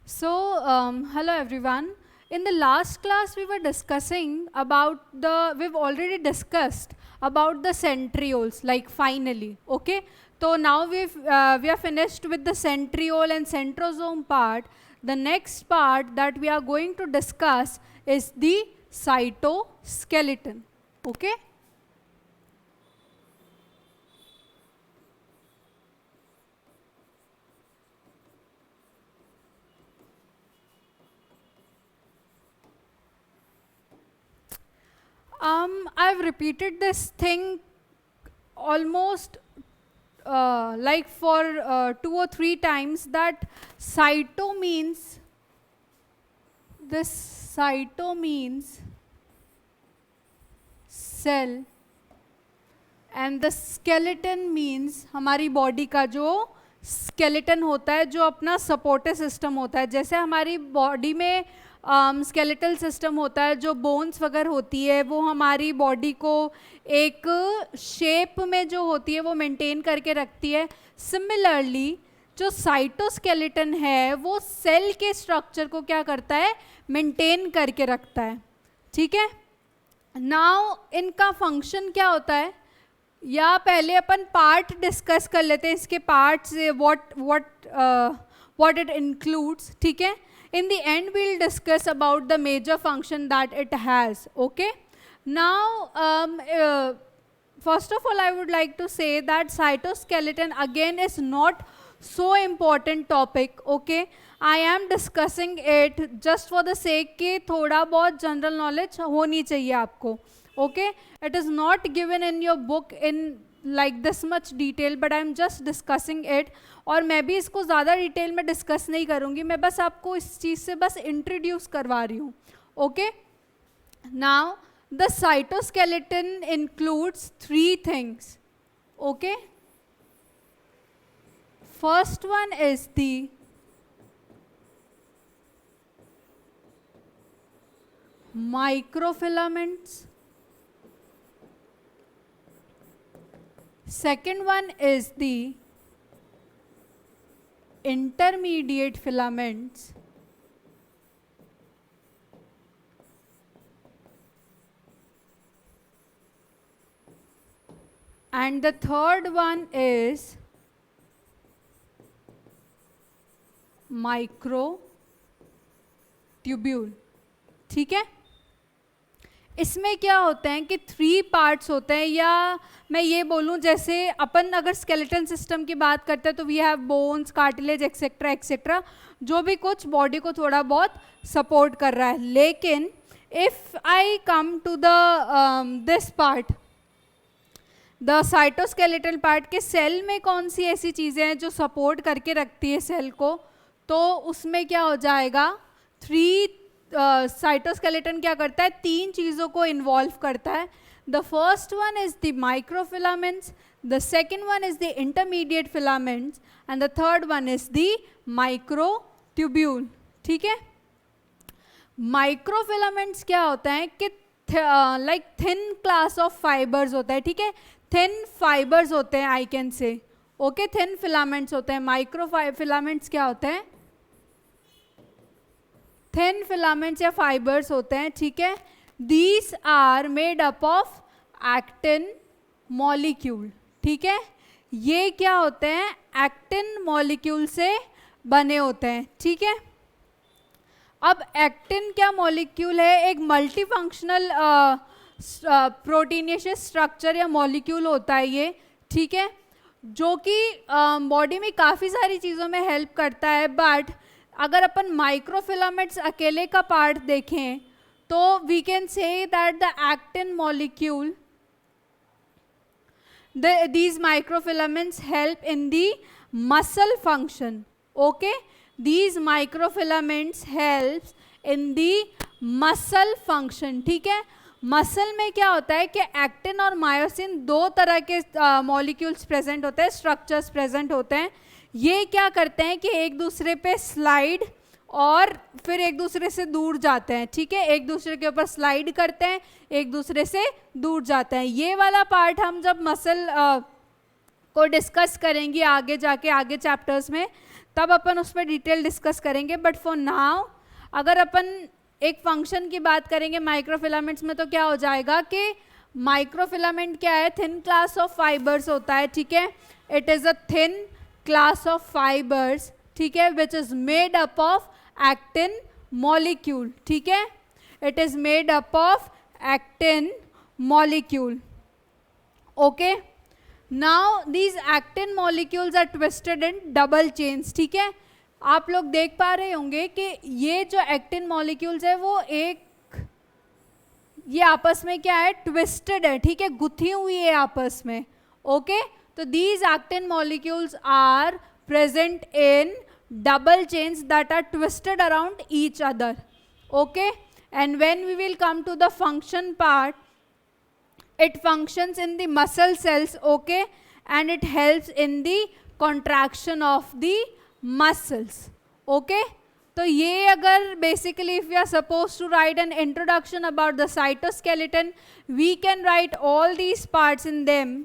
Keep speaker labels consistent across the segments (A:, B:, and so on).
A: Hello everyone. In the last class, we were discussing about we've already discussed about the centrioles, like finally, okay? So now we are finished with the centriole and centrosome part. The next part that we are going to discuss is the cytoskeleton, okay? I've repeated this thing almost like for 2 or 3 times that cyto means cell and the skeleton means हमारी body का जो skeleton होता है, जो अपना supportive system होता है. जैसे हमारी बॉडी में स्केलेटल सिस्टम होता है, जो बोन्स वगैरह होती है, वो हमारी बॉडी को एक शेप में जो होती है वो मेंटेन करके रखती है. सिमिलरली जो साइटोस्केलेटन है वो सेल के स्ट्रक्चर को क्या करता है, मेंटेन करके रखता है. ठीक है. नाउ इनका फंक्शन क्या होता है, या पहले अपन पार्ट डिस्कस कर लेते हैं इसके पार्ट्स, व्हाट इट इंक्लूड्स. ठीक है. In the end, we'll discuss about the major function that it has. Okay. Now, first of all, I would like to say that cytoskeleton again is not so important topic. Okay. I am discussing it just for the sake कि थोड़ा बहुत general knowledge होनी चाहिए आपको. Okay. It is not given in your book in like this much detail, but I am just discussing it. और मैं भी इसको ज़्यादा डिटेल में डिस्कस नहीं करूँगी, मैं बस आपको इस चीज़ से बस इंट्रोड्यूस करवा रही हूँ. Okay. Now the cytoskeleton includes 3 things. Okay. First one is the microfilaments. Second one is the intermediate filaments. And the third one is microtubule. ठीक है. इसमें क्या होते हैं कि 3 पार्ट्स होते हैं, या मैं ये बोलूँ जैसे अपन अगर स्केलेटन सिस्टम की बात करते हैं तो we have bones, cartilage etcetera etcetera, जो भी कुछ बॉडी को थोड़ा बहुत सपोर्ट कर रहा है. लेकिन if I come to the this part, the cytoskeletal part के सेल में कौन सी ऐसी चीज़ें हैं जो सपोर्ट करके रखती है सेल को, तो उसमें क्या हो जाएगा, 3 साइटोस्केलेटन क्या करता है, 3 चीज़ों को इन्वॉल्व करता है. The first one is the microfilaments, the second one is the intermediate filaments, and the third one is the microtubule. ठीक है. माइक्रोफिलामेंट्स क्या होता है कि like thin class of fibres होता है. ठीक है. थिन फाइबर्स होते हैं, I can say. Okay. Thin filaments होते हैं. माइक्रो फिलामेंट्स क्या होते हैं, थिन फिलामेंट्स या फाइबर्स होते हैं. ठीक है. These are made up of actin molecule. ठीक है. ये क्या होते हैं, एक्टिन मॉलिक्यूल से बने होते हैं. ठीक है. अब एक्टिन क्या मॉलिक्यूल है, एक मल्टीफंक्शनल प्रोटीनेशियस स्ट्रक्चर या मॉलिक्यूल होता है ये. ठीक है. जो कि बॉडी में काफ़ी सारी चीज़ों में हेल्प करता है. बट अगर अपन माइक्रोफिलामेंट्स अकेले का पार्ट देखें तो we can say that the actin molecule, these microfilaments help in the muscle function. Okay. These microfilaments helps in the muscle function. ठीक है. मसल में क्या होता है कि एक्टिन और मायोसिन 2 तरह के मॉलिक्यूल्स प्रेजेंट होते हैं, स्ट्रक्चर्स प्रेजेंट होते हैं. ये क्या करते हैं कि एक दूसरे पे स्लाइड और फिर एक दूसरे से दूर जाते हैं. ठीक है. एक दूसरे के ऊपर स्लाइड करते हैं, एक दूसरे से दूर जाते हैं. ये वाला पार्ट हम जब मसल को डिस्कस करेंगे आगे जाके, आगे चैप्टर्स में, तब अपन उस पर डिटेल डिस्कस करेंगे, बट फॉर नाउ अगर अपन एक फंक्शन की बात करेंगे माइक्रोफिलामेंट्स में, तो क्या हो जाएगा कि माइक्रोफिलामेंट क्या है, थिन क्लास ऑफ फाइबर्स होता है, ठीक है. It is a thin class of fibres, ठीक है, which is made up of actin molecule, ठीक है. It is made up of actin molecule. Okay, now these actin molecules are twisted in double chains, ठीक है. आप लोग देख पा रहे होंगे कि ये जो एक्टिन मॉलिक्यूल्स है वो ये आपस में क्या है, ट्विस्टेड है, ठीक है, गुथी हुई है आपस में. ओके, तो these actin molecules are present in double chains that are twisted around each other. Okay, and when we will come to the function part, it functions in the muscle cells, okay, and it helps in the contraction of the muscles. Okay, तो ये अगर basically if we are supposed to write an introduction about the cytoskeleton, we can write all these parts in them.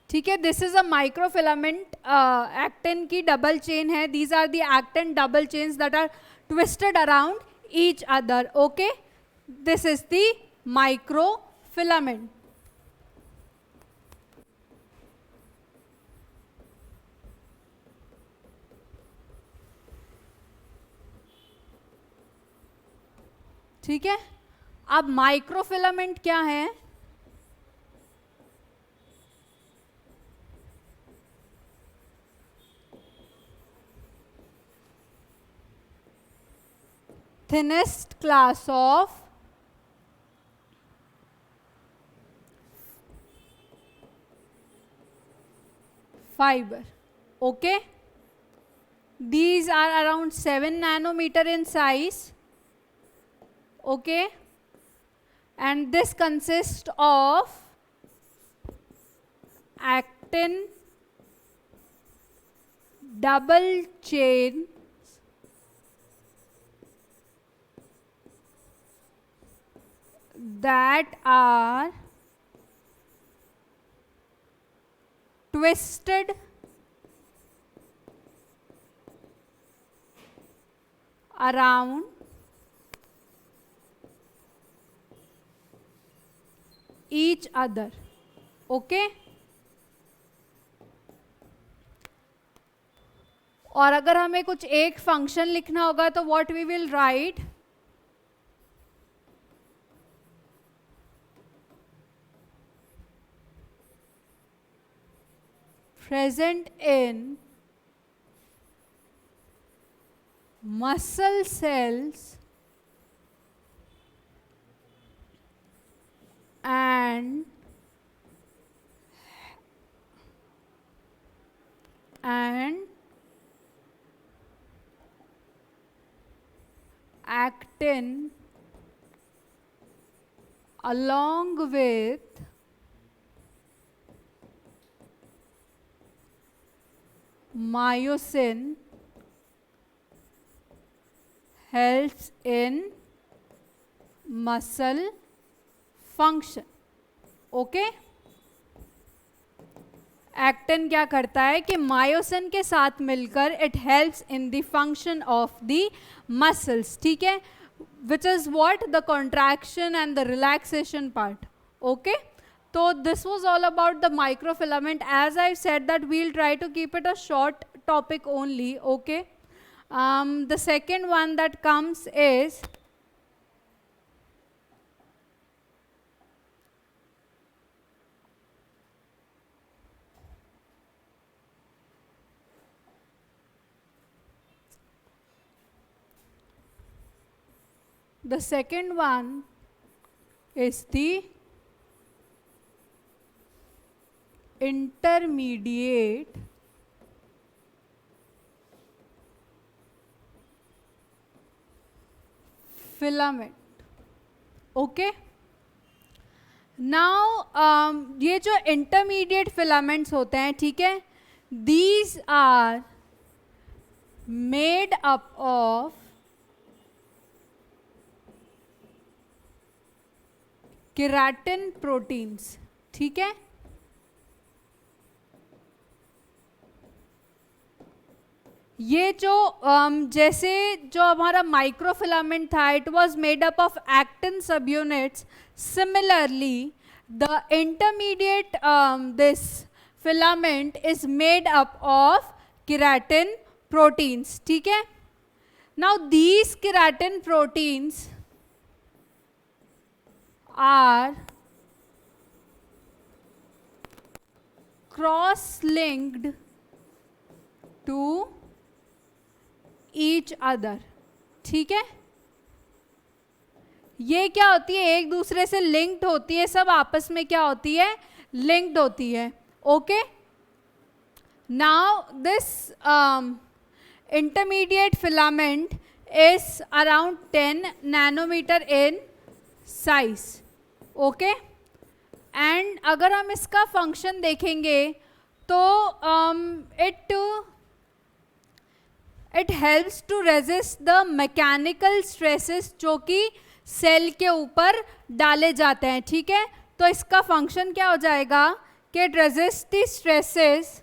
A: ठीक है, this is a microfilament, actin की double chain है. These are the actin double chains that are twisted around each other. Okay, this is the microfilament. ठीक है, अब microfilament क्या है? Thinnest class of fiber. Okay, these are around 7 nanometer in size. Okay, and this consists of actin double chain that are twisted around each other. Okay, और अगर हमें कुछ एक फंक्शन लिखना होगा तो what we will write, present in muscle cells and actin along with myosin helps in muscle function. Okay, actin क्या करता है कि मायोसिन के साथ मिलकर it helps in the function of the muscles. ठीक है, which is what, the contraction and the relaxation part. Okay, so this was all about the microfilament. As I said that we'll try to keep it a short topic only. Okay, the second one that comes is the intermediate filament. Okay, now ये जो intermediate filaments होते हैं, ठीक है, these are made up of keratin proteins, ठीक है। ये जो जैसे जो हमारा माइक्रोफिलामेंट था, it was made up of actin sub units. Similarly the intermediate this filament is made up of keratin proteins, ठीक है। Now these keratin proteins are cross-linked to each other, ठीक है। ये क्या होती है, एक दूसरे से लिंक्ड होती है, सब आपस में क्या होती है, लिंक्ड होती है, okay. Now this intermediate filament is around 10 nanometre in size, okay. And अगर हम इसका फंक्शन देखेंगे तो it helps to resist the mechanical stresses जो कि सेल के ऊपर डाले जाते हैं, ठीक है। तो इसका फंक्शन क्या हो जाएगा कि it resist the stresses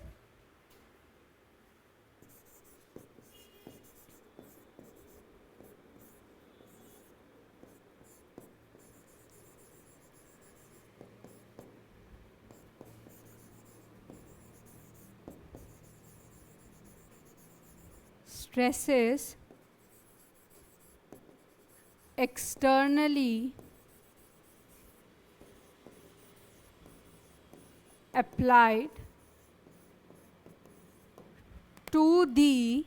A: externally applied to the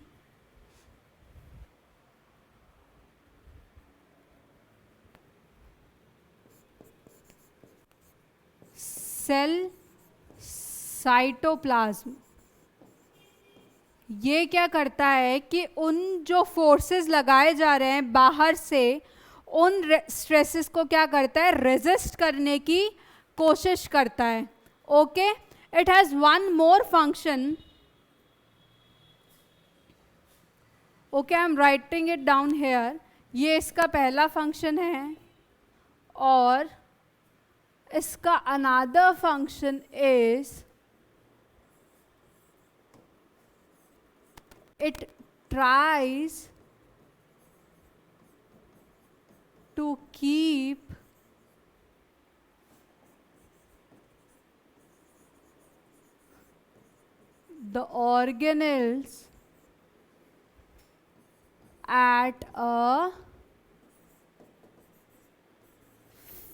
A: cell cytoplasm। ये क्या करता है कि उन जो फोर्सेस लगाए जा रहे हैं बाहर से, उन स्ट्रेसेस को क्या करता है, रेजिस्ट करने की कोशिश करता है, okay. It has one more function, okay, I am writing it down here. ये इसका पहला फंक्शन है और इसका another function is it tries to keep the organelles at a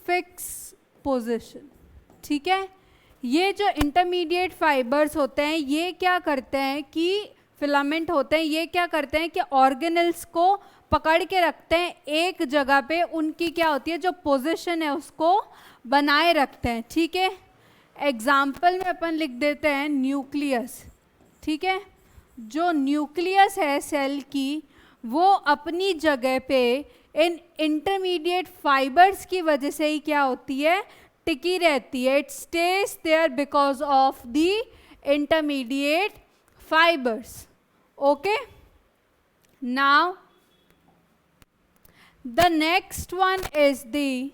A: fixed position, ठीक है। ये जो इंटरमीडिएट फाइबर्स होते हैं ये क्या करते हैं कि फिलामेंट होते हैं, ये क्या करते हैं कि ऑर्गेनल्स को पकड़ के रखते हैं एक जगह पे, उनकी क्या होती है जो पोजीशन है उसको बनाए रखते हैं, ठीक है। एग्जाम्पल में अपन लिख देते हैं न्यूक्लियस, ठीक है। जो न्यूक्लियस है सेल की वो अपनी जगह पे इन इंटरमीडिएट फाइबर्स की वजह से ही क्या होती है, टिकी रहती है। It stays there because of the intermediate fibers, okay। Now the next one is the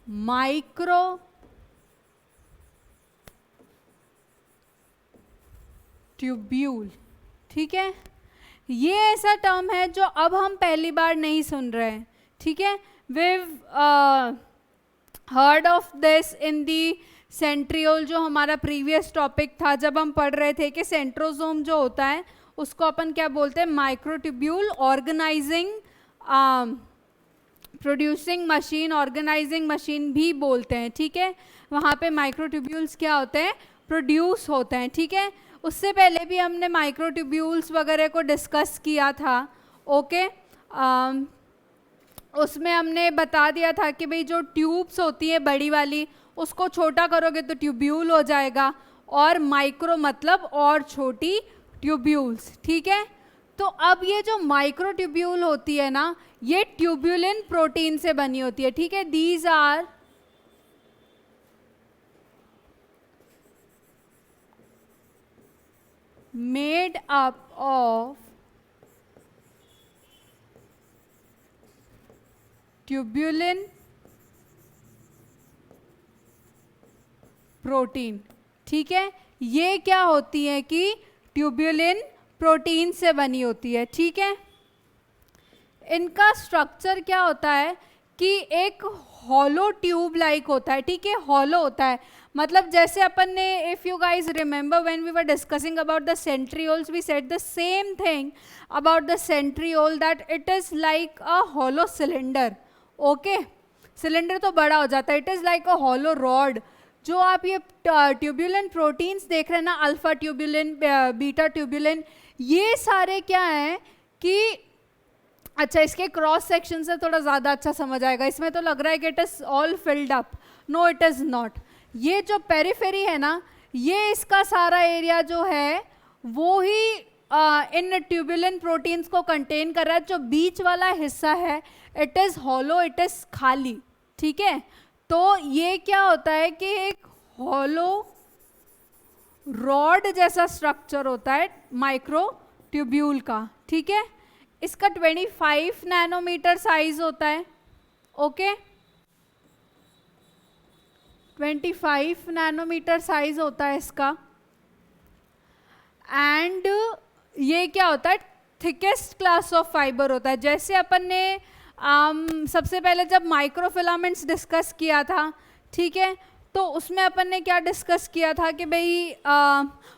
A: microtubule, ठीक है। ये ऐसा टर्म है जो अब हम पहली बार नहीं सुन रहे हैं, ठीक है। we've heard of this in the centriole, जो हमारा प्रीवियस टॉपिक था जब हम पढ़ रहे थे कि सेंट्रोसोम जो होता है उसको अपन क्या बोलते हैं, microtubule organising producing machine, organising machine भी बोलते हैं, ठीक है। वहाँ पे माइक्रोट्यूब्यूल्स क्या होते हैं, प्रोड्यूस होते हैं, ठीक है। उससे पहले भी हमने माइक्रोट्यूब्यूल्स वगैरह को डिस्कस किया था, ओके। उसमें हमने बता दिया था कि भाई जो ट्यूब्स होती है बड़ी वाली उसको छोटा करोगे तो ट्यूब्यूल हो जाएगा, और माइक्रो मतलब और छोटी ट्यूब्यूल्स, ठीक है। तो अब ये जो माइक्रो ट्यूब्यूल होती है ना, ये ट्यूब्यूलिन प्रोटीन से बनी होती है, ठीक है। These are made up of tubulin protein. ठीक है, ये क्या होती है कि ट्यूब्यूलिन प्रोटीन से बनी होती है। ठीक है, इनका स्ट्रक्चर क्या होता है कि एक हॉलो ट्यूब लाइक होता है। ठीक है, हॉलो होता है, मतलब जैसे अपन ने, if you guys remember when we were discussing about the centrioles, we said the same thing about the centriole, that it is like a hollow cylinder. Okay, cylinder तो बड़ा हो जाता है, it is like a hollow rod. जो आप ये tubulin proteins देख रहे हैं ना, अल्फा ट्यूब्यूलिन, बीटा ट्यूब्यूलिन, ये सारे क्या हैं कि, अच्छा इसके क्रॉस सेक्शन से थोड़ा ज़्यादा अच्छा समझ आएगा। इसमें तो लग रहा है कि it is all filled up, no it is not. ये जो पेरिफेरी है ना, ये इसका सारा एरिया जो है वो ही इन ट्यूब्यूलिन प्रोटीन्स को कंटेन कर रहा है। जो बीच वाला हिस्सा है it is hollow, it is खाली। ठीक है, तो ये क्या होता है कि एक हॉलो रॉड जैसा स्ट्रक्चर होता है माइक्रो ट्यूब्यूल का। ठीक है, इसका 25 नैनोमीटर साइज होता है। ओके, 25 नैनोमीटर साइज होता है इसका। एंड ये क्या होता है, थिकेस्ट क्लास ऑफ फाइबर होता है। जैसे अपन ने सबसे पहले जब माइक्रोफिलामेंट्स डिस्कस किया था, ठीक है, तो उसमें अपन ने क्या डिस्कस किया था कि भाई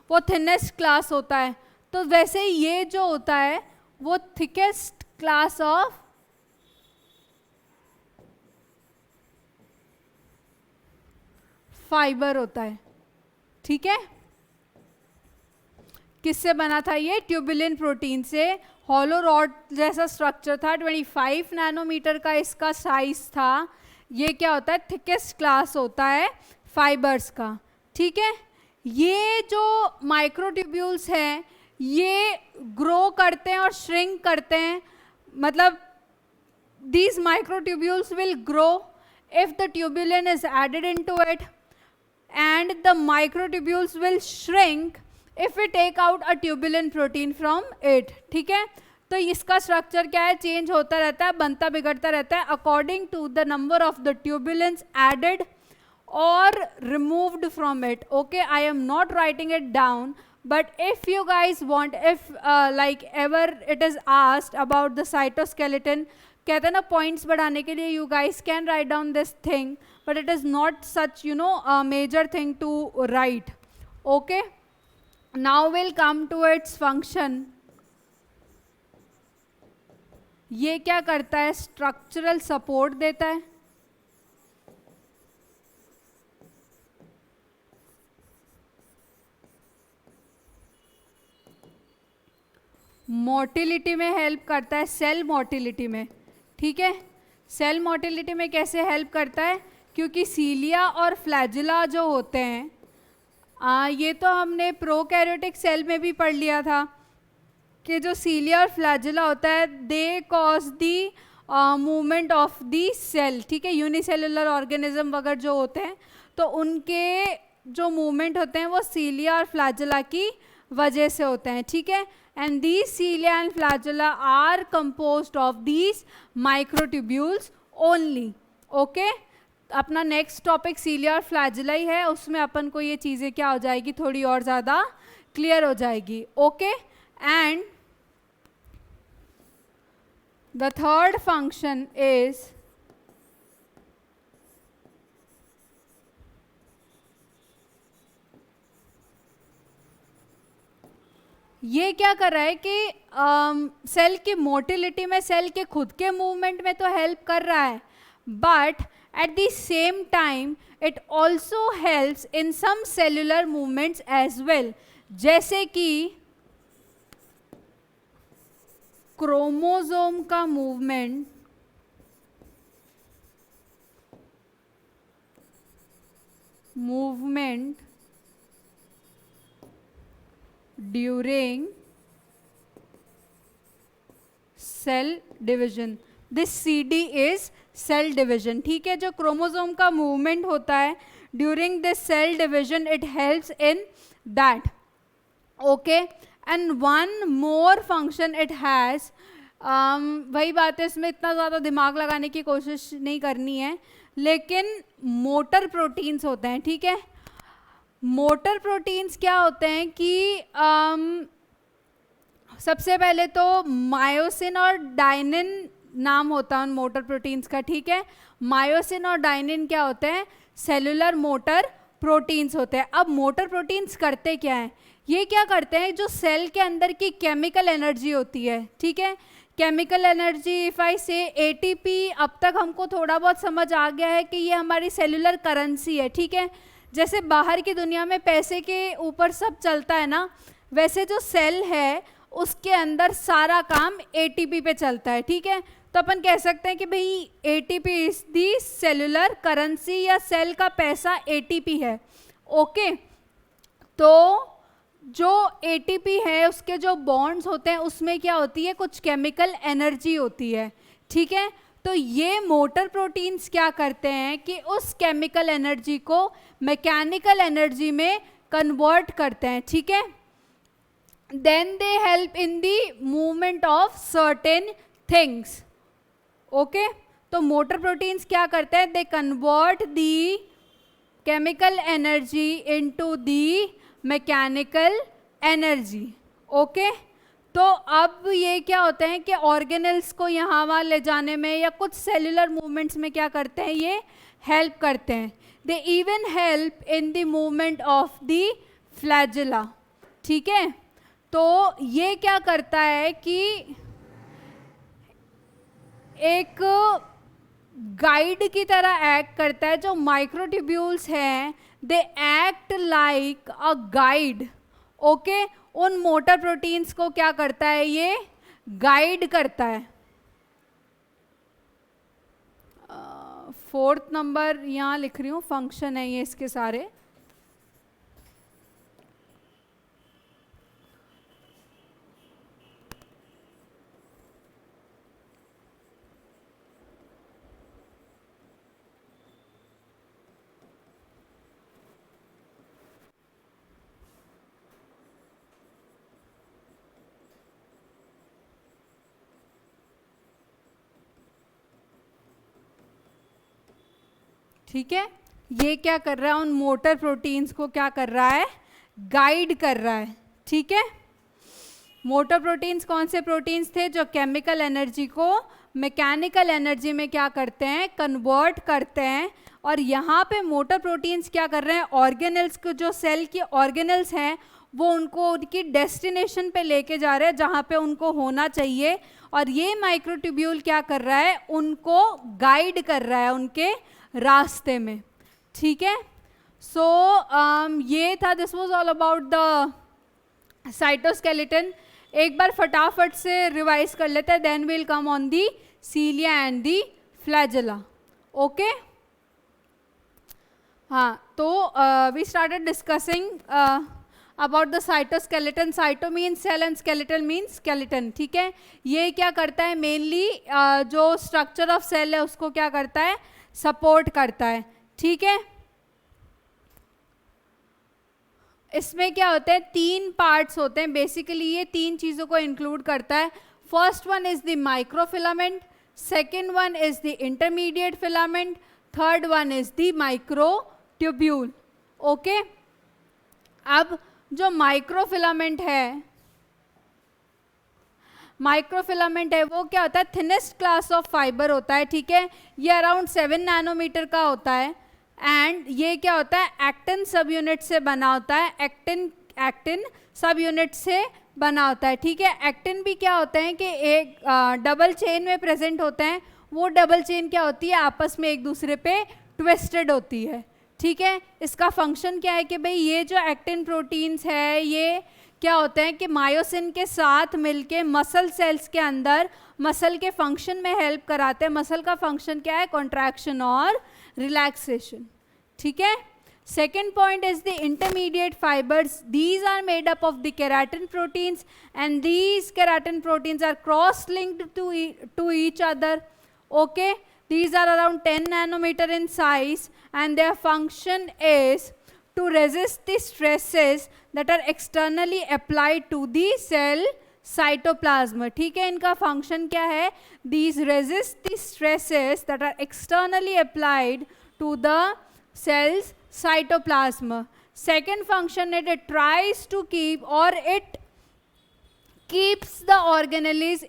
A: वो थिनेस्ट क्लास होता है। तो वैसे ही ये जो होता है वो थिकेस्ट क्लास ऑफ फाइबर होता है। ठीक है, किससे बना था ये, ट्यूब्यूलिन प्रोटीन से। हॉलो रॉड जैसा स्ट्रक्चर था, 25 नैनोमीटर का इसका साइज था। ये क्या होता है, थिकेस्ट क्लास होता है फाइबर्स का। ठीक है, ये जो माइक्रोट्यूब्यूल्स हैं ये ग्रो करते हैं और श्रिंक करते हैं, मतलब these microtubules will grow if the tubulin is added into it, and the microtubules will shrink if we take out a tubulin protein from it. ठीक है, तो इसका स्ट्रक्चर क्या है, चेंज होता रहता है, बनता बिगड़ता रहता है according to the number of the tubulins added और removed from it. Okay, I am not writing it down, but if you guys want, if like ever it is asked about the cytoskeleton, कहते हैं ना points बढ़ाने के लिए, you guys can write down this thing, but it is not such you know major thing to write. Okay, now will come to its function. ये क्या करता है, स्ट्रक्चरल सपोर्ट देता है. मोटिलिटी में हेल्प करता है, सेल मोटिलिटी में. ठीक है, सेल मोटिलिटी में कैसे हेल्प करता है, क्योंकि सीलिया और फ्लैजिला जो होते हैं, ये तो हमने प्रोकैरियोटिक सेल में भी पढ़ लिया था कि जो सीलिया और फ्लैजिला होता है they cause the movement of the cell. ठीक है, यूनिसेलुलर ऑर्गेनिज्म वगैरह जो होते हैं तो उनके जो मूवमेंट होते हैं वो सीलिया और फ्लैजिला की वजह से होते हैं. ठीक है, and these cilia and flagella are composed of these microtubules only. Okay, अपना नेक्स्ट टॉपिक सीलिया और फ्लैजिला ही है, उसमें अपन को ये चीज़ें क्या हो जाएगी, थोड़ी और ज़्यादा क्लियर हो जाएगी. Okay, and the third function is ये क्या कर रहा है कि सेल की मोटिलिटी में, सेल के खुद के मूवमेंट में तो हेल्प कर रहा है, but at the same time it also helps in some cellular movements as well, जैसे कि क्रोमोसोम का movement, during cell division. This CD is cell division. ठीक है, जो क्रोमोसोम का मूवमेंट होता है during this cell division, it helps in that. Okay, and one more function it has, वही बात है, इसमें इतना ज़्यादा दिमाग लगाने की कोशिश नहीं करनी है, लेकिन मोटर प्रोटीन्स होते हैं, ठीक है। मोटर प्रोटीन्स क्या होते हैं कि सबसे पहले तो मायोसिन और डायनिन नाम होता है उन मोटर प्रोटीन्स का, ठीक है। मायोसिन और डायनिन क्या होते हैं, सेलुलर मोटर प्रोटीन्स होते हैं। अब मोटर प्रोटीन्स करते क्या हैं, ये क्या करते हैं, जो सेल के अंदर की केमिकल एनर्जी होती है, ठीक है, केमिकल एनर्जी, इफ आई से एटीपी, अब तक हमको थोड़ा बहुत समझ आ गया है कि ये हमारी सेलुलर करेंसी है, ठीक है। जैसे बाहर की दुनिया में पैसे के ऊपर सब चलता है ना, वैसे जो सेल है उसके अंदर सारा काम एटीपी पे चलता है, ठीक है। तो अपन कह सकते हैं कि भाई ATP is the cellular currency, या सेल का पैसा एटीपी है, ओके। तो जो एटीपी है उसके जो बॉन्ड्स होते हैं उसमें क्या होती है, कुछ केमिकल एनर्जी होती है, ठीक है। तो ये मोटर प्रोटीन्स क्या करते हैं कि उस केमिकल एनर्जी को मैकेनिकल एनर्जी में कन्वर्ट करते हैं, ठीक है। Then they help in the movement of certain things, okay. तो मोटर प्रोटीन्स क्या करते हैं, they convert the chemical energy into the mechanical energy, okay. तो अब ये क्या होते हैं कि ऑर्गेनल्स को यहाँ वहाँ ले जाने में या कुछ सेलुलर मूवमेंट्स में क्या करते हैं, ये हेल्प करते हैं। They even help in the movement of the flagella, ठीक है। तो ये क्या करता है कि एक गाइड की तरह एक्ट करता है। जो माइक्रोट्यूब्यूल्स हैं they act like a guide, okay. उन मोटर प्रोटीन्स को क्या करता है, ये गाइड करता है। 4th नंबर यहाँ लिख रही हूँ, फंक्शन है ये इसके सारे। ठीक है, ये क्या कर रहा है, उन मोटर प्रोटीन्स को क्या कर रहा है, गाइड कर रहा है, ठीक है। मोटर प्रोटीन्स कौन से प्रोटीन्स थे, जो केमिकल एनर्जी को मैकेनिकल एनर्जी में क्या करते हैं, कन्वर्ट करते हैं। और यहाँ पे मोटर प्रोटीन्स क्या कर रहे हैं, ऑर्गेनल्स को, जो सेल की ऑर्गेनल्स हैं वो उनको उनकी डेस्टिनेशन पे लेके जा रहे हैं जहाँ पे उनको होना चाहिए। और ये माइक्रोट्यूब्यूल क्या कर रहा है, उनको गाइड कर रहा है उनके रास्ते में, ठीक है। सो ये था, this was all about the cytoskeleton. एक बार फटाफट से रिवाइज कर लेते हैं, then will come on the cilia and the flagella, okay. हाँ, तो we started discussing about the cytoskeleton. Cyto means cell and skeleton means skeleton, ठीक है। ये क्या करता है, मेनली जो स्ट्रक्चर ऑफ सेल है उसको क्या करता है, सपोर्ट करता है, ठीक है। इसमें क्या होते हैं, 3 पार्ट्स होते हैं बेसिकली, ये 3 चीज़ों को इंक्लूड करता है। First one is the microfilament, second one is the intermediate filament, third one is the microtubule, okay. अब जो माइक्रोफिलामेंट है, माइक्रोफिलामेंट है वो क्या होता है, थिनेस्ट क्लास ऑफ फाइबर होता है, ठीक है। ये अराउंड 7 नैनोमीटर का होता है। एंड ये क्या होता है, एक्टिन सब यूनिट से बना होता है, एक्टिन सब यूनिट से बना होता है, ठीक है। एक्टिन भी क्या होता है कि एक डबल चेन में प्रेजेंट होते हैं। वो डबल चेन क्या होती है, आपस में एक दूसरे पे ट्विस्टेड होती है, ठीक है। इसका फंक्शन क्या है कि भाई ये जो एक्टिन प्रोटीन्स है ये क्या होते हैं कि मायोसिन के साथ मिलके मसल सेल्स के अंदर मसल के फंक्शन में हेल्प कराते हैं। मसल का फंक्शन क्या है, कॉन्ट्रैक्शन और रिलैक्सेशन, ठीक है। Second point is the intermediate fibers. These are made up of the keratin proteins, and these keratin proteins are cross-linked to each other. Okay, these are around 10 nanometer in size, and their function is to resist the stresses that are externally applied to the cell cytoplasm. ठीक है, इनका function क्या है? These resist the stresses that are externally applied to the cell's cytoplasm. Second function, it tries to keep, or it keeps the organelles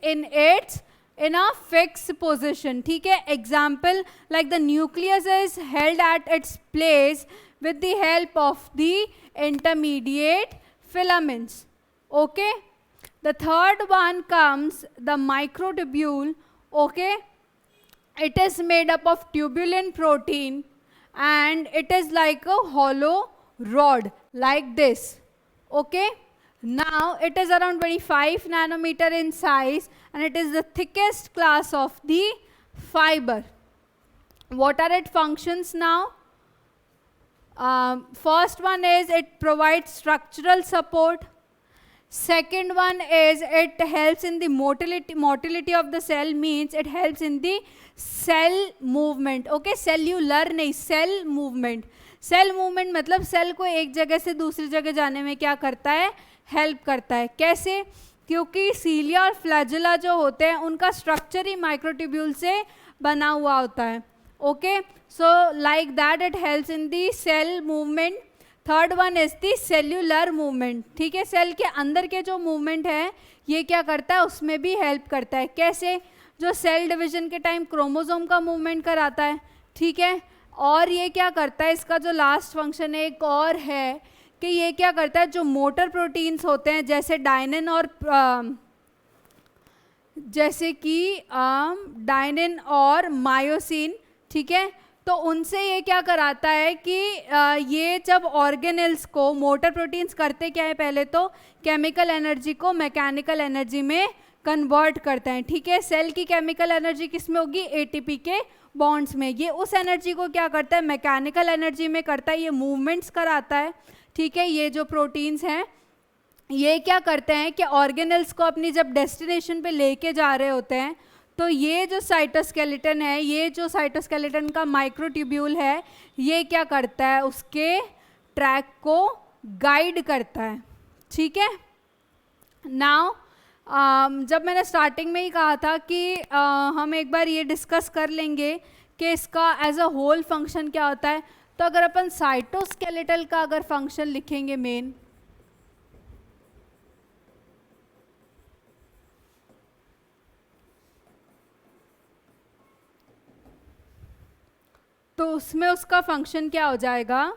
A: in a fixed position. ठीक है, example like the nucleus is held at its place with the help of the intermediate filaments. Okay, the third one comes the microtubule. Okay, it is made up of tubulin protein and it is like a hollow rod like this. Okay, now it is around 25 nanometer in size and it is the thickest class of the fiber. What are its functions now? First one is it provides structural support. Second one is it helps in the motility of the cell, means it helps in the cell movement. Okay, cellular नहीं, cell movement. Cell movement मतलब cell को एक जगह से दूसरी जगह जाने में क्या करता है? हेल्प करता है. कैसे? क्योंकि सीलिया और फ्लैजेला जो होते हैं उनका स्ट्रक्चर ही माइक्रोट्यूब्यूल से बना हुआ होता है. Okay, so like that it helps in the cell movement. Third one is the cellular movement. ठीक है, सेल के अंदर के जो मूवमेंट है ये क्या करता है? उसमें भी हेल्प करता है. कैसे? जो सेल डिवीजन के टाइम क्रोमोसोम का मूवमेंट कराता है. ठीक है, और ये क्या करता है? इसका जो लास्ट फंक्शन है एक और है कि ये क्या करता है? जो मोटर प्रोटीन्स होते हैं जैसे डायनिन और जैसे कि डायनिन और मायोसिन, ठीक है, तो उनसे ये क्या कराता है कि ये जब ऑर्गेनेल्स को मोटर प्रोटीन्स करते क्या है? पहले तो केमिकल एनर्जी को मैकेनिकल एनर्जी में कन्वर्ट करते हैं. ठीक है, सेल की केमिकल एनर्जी किस में होगी? एटीपी के बॉन्ड्स में. ये उस एनर्जी को क्या करता है? मैकेनिकल एनर्जी में करता है. ये मूवमेंट्स कराता है. ठीक है, ये जो प्रोटीन्स हैं ये क्या करते हैं कि ऑर्गेनेल्स को अपनी जब डेस्टिनेशन पे लेके जा रहे होते हैं तो ये जो साइटोस्केलेटन है, ये जो साइटोस्केलेटन का माइक्रोट्यूब्यूल है, ये क्या करता है? उसके ट्रैक को गाइड करता है. ठीक है, नाउ जब मैंने स्टार्टिंग में ही कहा था कि हम एक बार ये डिस्कस कर लेंगे कि इसका एज अ होल फंक्शन क्या होता है. तो अगर अपन साइटोस्केलेटल का अगर फंक्शन लिखेंगे मेन, तो उसमें उसका फंक्शन क्या हो जाएगा?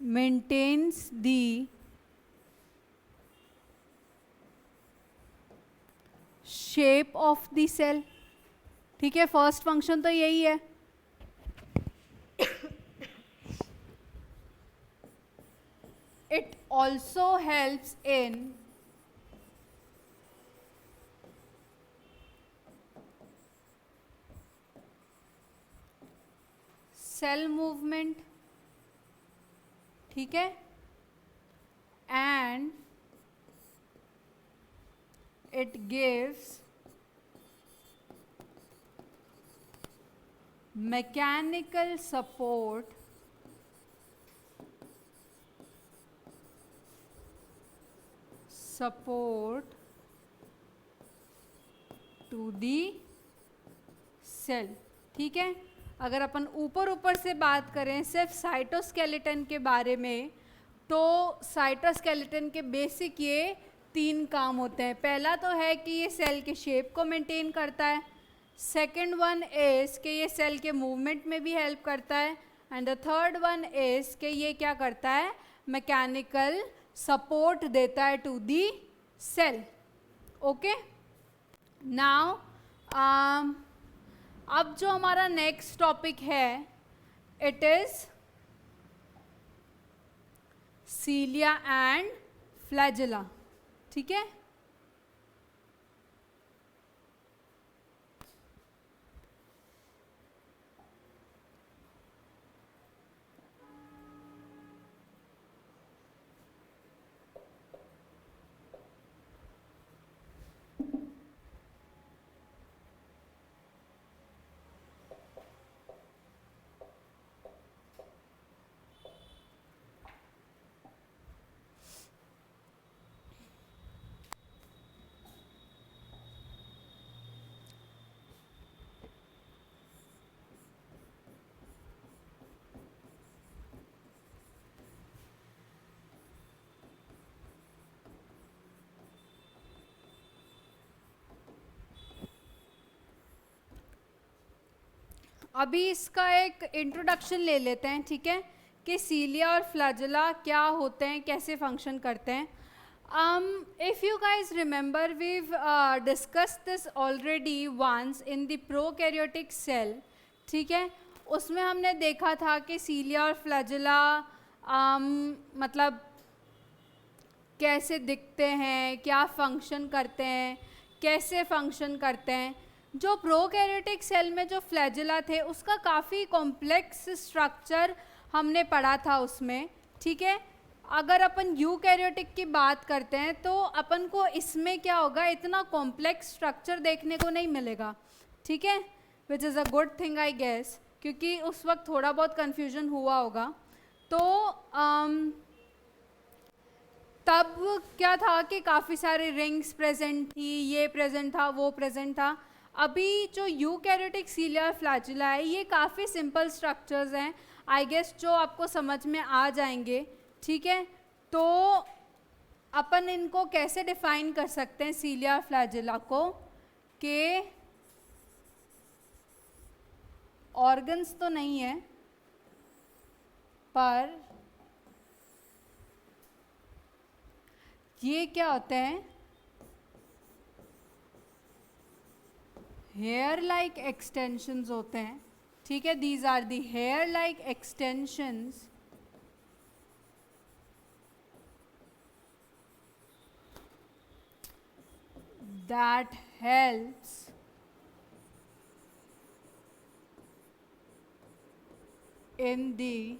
A: Maintains the shape of the cell. ठीक है, फर्स्ट फंक्शन तो यही है. It also helps in cell movement. ठीक है, and it gives mechanical support to the cell. ठीक है, अगर अपन ऊपर से बात करें सिर्फ साइटोस्केलेटन के बारे में, तो साइटोस्केलेटन के बेसिक ये 3 काम होते हैं. पहला तो है कि ये सेल के शेप को मेंटेन करता है. सेकंड वन इज कि ये सेल के मूवमेंट में भी हेल्प करता है. And the third one is कि ये क्या करता है? मैकेनिकल सपोर्ट देता है to the cell. Okay, now अब जो हमारा नेक्स्ट टॉपिक है it is cilia and flagella. ठीक है, अभी इसका एक इंट्रोडक्शन ले लेते हैं, ठीक है, कि सीलिया और फ्लैजेला क्या होते हैं, कैसे फंक्शन करते हैं. If you guys remember, we've discussed this already once in the prokaryotic cell, ठीक है. उसमें हमने देखा था कि सीलिया और फ्लैजेला मतलब कैसे दिखते हैं, क्या फंक्शन करते हैं, कैसे फंक्शन करते हैं. जो प्रोकैरियोटिक सेल में जो फ्लैजेला थे उसका काफ़ी कॉम्प्लेक्स स्ट्रक्चर हमने पढ़ा था उसमें, ठीक है. अगर अपन यूकैरियोटिक की बात करते हैं तो अपन को इसमें क्या होगा, इतना कॉम्प्लेक्स स्ट्रक्चर देखने को नहीं मिलेगा, ठीक है, which is a good thing I guess, क्योंकि उस वक्त थोड़ा बहुत कन्फ्यूजन हुआ होगा. तो तब क्या था कि काफ़ी सारे रिंग्स प्रेजेंट थी, ये प्रेजेंट था, वो प्रेजेंट था. अभी जो यूकैरियोटिक सीलिया और फ्लैजेला है ये काफ़ी सिंपल स्ट्रक्चर्स हैं, आई गेस जो आपको समझ में आ जाएंगे, ठीक है. तो अपन इनको कैसे डिफाइन कर सकते हैं सीलिया और फ्लैजेला को, कि ऑर्गन्स तो नहीं है पर ये क्या होते हैं, हेयर लाइक एक्सटेंशंस होते हैं, ठीक है. These are the hair like extensions that helps in the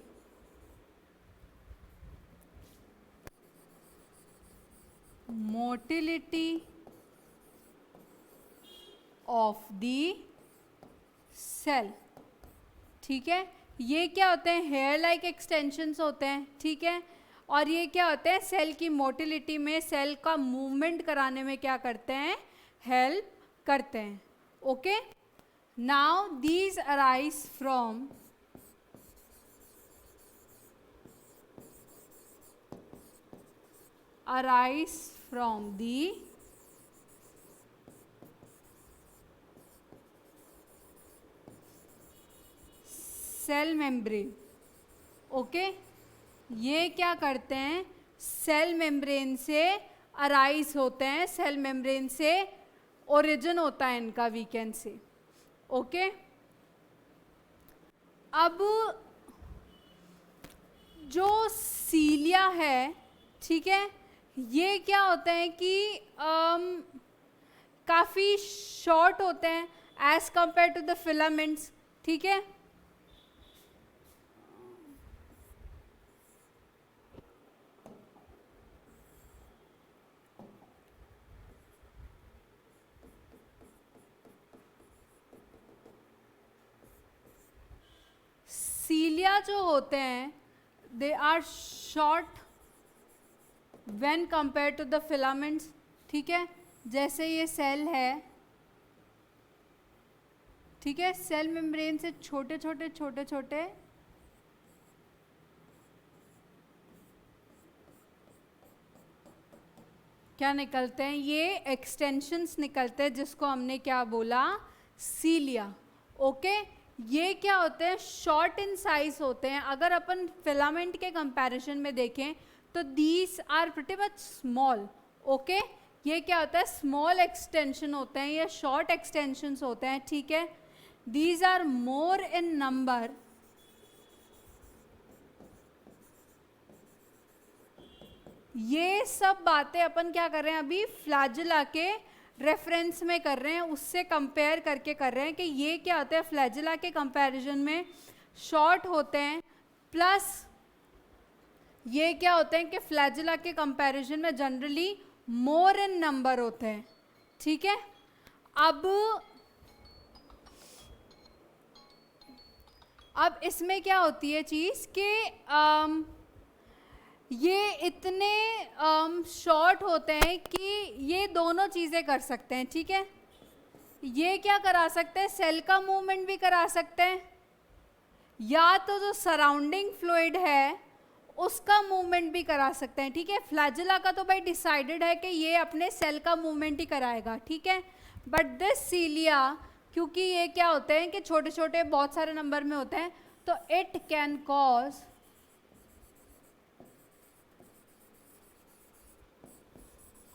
A: motility of the cell, ठीक है. ये क्या होते हैं, हेयर लाइक एक्सटेंशंस होते हैं, ठीक है. और ये क्या होते हैं, सेल की मोटिलिटी में, सेल का मूवमेंट कराने में क्या करते हैं, हेल्प करते हैं. Okay. Now these arise from the cell membrane. Okay. ये क्या करते हैं, सेल मेम्ब्रेन से अराइज होते हैं, सेल मेम्ब्रेन से ओरिजिन होता है इनका, वी कैन से. ओके. अब जो सीलिया है, ठीक है, ये क्या होते हैं कि काफ़ी शॉर्ट होते हैं as compare to the filaments, ठीक है. सीलिया जो होते हैं they are short when compare to the filaments, ठीक है. जैसे ये सेल है, ठीक है, सेल मेम्ब्रेन से छोटे छोटे छोटे छोटे क्या निकलते हैं, ये एक्सटेंशंस निकलते हैं, जिसको हमने क्या बोला, सीलिया. ओके. ये क्या होते हैं, शॉर्ट इन साइज होते हैं. अगर अपन फिलामेंट के कंपैरिजन में देखें तो these are pretty much small. Okay. ये क्या होता है, स्मॉल एक्सटेंशन होते हैं, ये शॉर्ट एक्सटेंशंस होते हैं, ठीक है. These are more in number ये सब बातें अपन क्या कर रहे हैं अभी, फ्लैजेला के रेफरेंस में कर रहे हैं, उससे कंपेयर करके कर रहे हैं कि ये क्या होता है, फ्लैजेला के कंपैरिजन में शॉर्ट होते हैं, प्लस ये क्या होते हैं कि फ्लैजेला के कंपैरिजन में जनरली मोर इन नंबर होते हैं, ठीक है. अब इसमें क्या होती है चीज़ कि ये इतने शॉर्ट होते हैं कि ये दोनों चीज़ें कर सकते हैं, ठीक है. ये क्या करा सकते हैं, सेल का मूवमेंट भी करा सकते हैं, या तो जो सराउंडिंग फ्लूइड है उसका मूवमेंट भी करा सकते हैं, ठीक है. फ्लैजेला का तो भाई डिसाइडेड है कि ये अपने सेल का मूवमेंट ही कराएगा, ठीक है. बट दिस सीलिया क्योंकि ये क्या होते हैं कि छोटे छोटे बहुत सारे नंबर में होते हैं, तो it can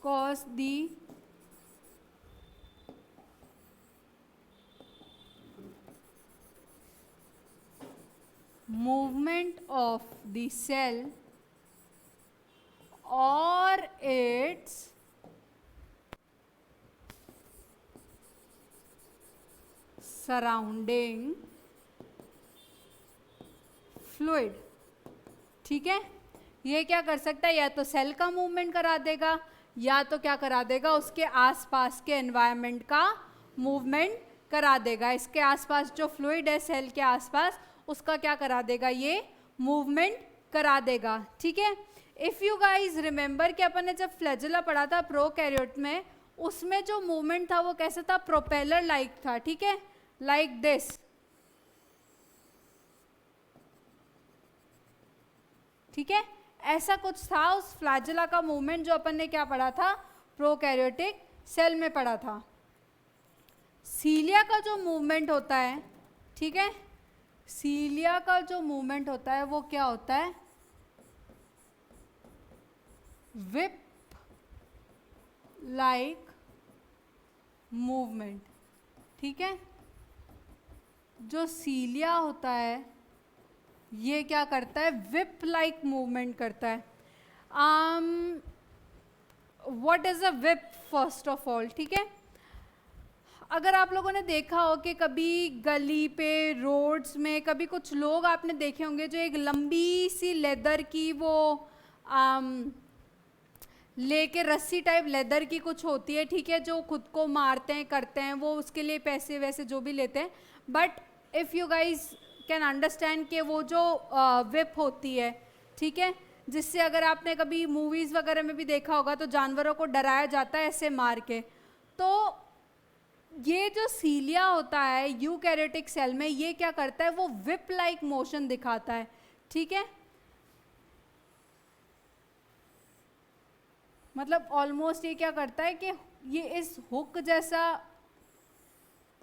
A: cause the movement of the cell or its surrounding fluid। ठीक है, ये क्या कर सकता है, या तो सेल का मूवमेंट करा देगा या तो क्या करा देगा, उसके आसपास के एनवायरनमेंट का मूवमेंट करा देगा। इसके आसपास जो फ्लूइड है सेल के आसपास, उसका क्या करा देगा, ये मूवमेंट करा देगा। ठीक है, इफ़ यू गाइज रिमेंबर कि अपन ने जब फ्लैजेला पढ़ा था प्रोकैरियोट में, उसमें जो मूवमेंट था वो कैसा था, प्रोपेलर लाइक था। ठीक है, लाइक दिस। ठीक है, ऐसा कुछ था उस फ्लैजेला का मूवमेंट जो अपन ने क्या पढ़ा था, प्रोकैरियोटिक सेल में पढ़ा था। सीलिया का जो मूवमेंट होता है, ठीक है, सीलिया का जो मूवमेंट होता है वो क्या होता है, विप लाइक मूवमेंट। ठीक है, जो सीलिया होता है ये क्या करता है, विप लाइक मूवमेंट करता है। What is a whip first of all. ठीक है, अगर आप लोगों ने देखा हो कि कभी गली पे रोड्स में कभी कुछ लोग आपने देखे होंगे जो एक लंबी सी लेदर की वो लेके रस्सी टाइप लेदर की कुछ होती है, ठीक है, जो खुद को मारते हैं करते हैं, वो उसके लिए पैसे वैसे जो भी लेते हैं। But if you guys can understand कि वो जो विप होती है, ठीक है, जिससे अगर आपने कभी मूवीज़ वगैरह में भी देखा होगा तो जानवरों को डराया जाता है ऐसे मार के। तो ये जो सीलिया होता है यूकैरियोटिक सेल में, ये क्या करता है, वो विप लाइक मोशन दिखाता है। ठीक है, मतलब ऑलमोस्ट ये क्या करता है कि ये इस हुक जैसा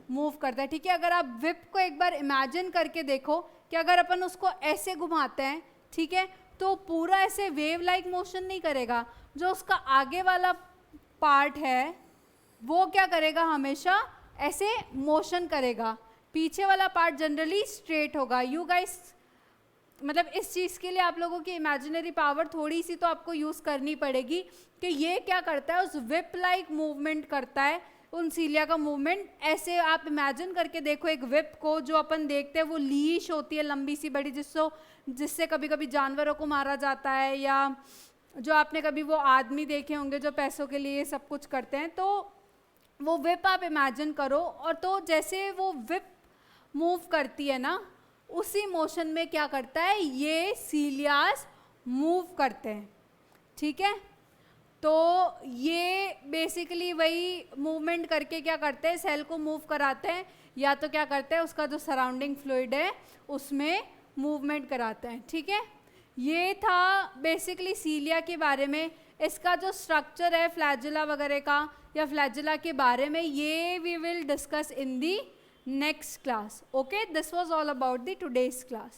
A: मूव करता है। ठीक है, अगर आप विप को एक बार इमेजिन करके देखो कि अगर अपन उसको ऐसे घुमाते हैं, ठीक है, तो पूरा ऐसे वेव लाइक मोशन नहीं करेगा, जो उसका आगे वाला पार्ट है वो क्या करेगा, हमेशा ऐसे मोशन करेगा, पीछे वाला पार्ट जनरली स्ट्रेट होगा। यू गाइस, मतलब इस चीज़ के लिए आप लोगों की इमेजिनरी पावर थोड़ी सी तो आपको यूज़ करनी पड़ेगी कि ये क्या करता है, उस विप लाइक मूवमेंट करता है, उन सीलिया का मूवमेंट। ऐसे आप इमेजिन करके देखो एक विप को, जो अपन देखते हैं वो लीश होती है लंबी सी बड़ी, जिससे कभी कभी जानवरों को मारा जाता है, या जो आपने कभी वो आदमी देखे होंगे जो पैसों के लिए सब कुछ करते हैं, तो वो विप आप इमेजिन करो। और तो जैसे वो विप मूव करती है ना, उसी मोशन में क्या करता है, ये सीलियास मूव करते हैं। ठीक है, तो ये बेसिकली वही मूवमेंट करके क्या करते हैं, सेल को मूव कराते हैं, या तो क्या करते हैं उसका जो सराउंडिंग फ्लूइड है उसमें मूवमेंट कराते हैं। ठीक है, ये था बेसिकली सीलिया के बारे में। इसका जो स्ट्रक्चर है फ्लैजेला वगैरह का या फ्लैजेला के बारे में, ये we will discuss in the next class. Okay, this was all about the today's class.